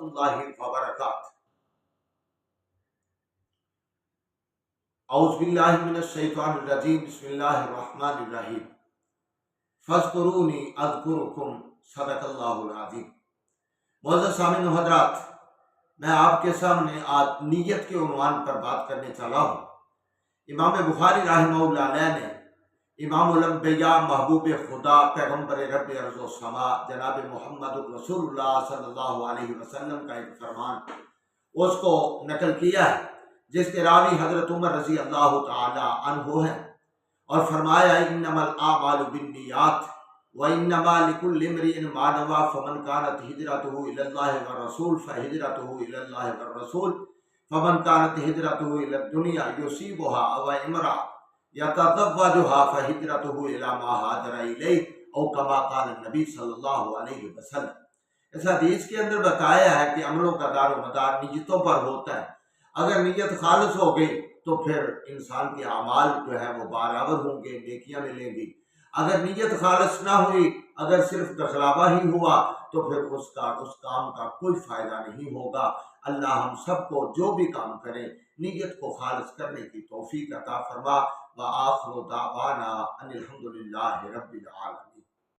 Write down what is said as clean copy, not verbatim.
اللہ وبرکاتہ۔ اعوذ باللہ من الشیطان الرجیم، بسم اللہ الرحمن الرحیم۔ فاذکرونی اذکرکم، صدق اللہ العظیم۔ معزز سامعین و حضرات، میں آپ کے سامنے آج نیت کے عنوان پر بات کرنے چلا ہوں۔ امام بخاری رحمہ اللہ علیہ نے امام الانبیاء، محبوب خدا، پیغمبر رب ارض و سما، جناب محمد رسول اللہ صلی اللہ علیہ وسلم کا ایک فرمان اس کو نقل کیا ہے، جس کے راوی حضرت عمر رضی اللہ تعالی عنہ ہیں، اور فرمایا انما الاعمال بالنیات وانما لكل امرئ ما نوى فمن كانت هجرته الى الله والرسول فهجرته الى الله والرسول فمن كانت هجرته الى الدنيا يصيبها او امرأة يتزوجها فهجرته الى ما هاجر اليه او كما قال النبی صلی اللہ علیہ وسلم۔ اس حدیث کے اندر بتایا ہے کہ عملوں کا دار و مدار نیتوں پر ہوتا ہے۔ اگر نیت خالص ہو گئی تو پھر انسان کے اعمال جو ہے وہ برابر ہوں گے، نیکیاں ملیں گی۔ اگر نیت خالص نہ ہوئی، اگر صرف دکھلاوا ہی ہوا تو پھر اس کام کا کوئی فائدہ نہیں ہوگا۔ اللہ ہم سب کو جو بھی کام کریں نیت کو خالص کرنے کی توفیق عطا فرما۔ وآخر دعوانا ان الحمد للہ رب العالمین۔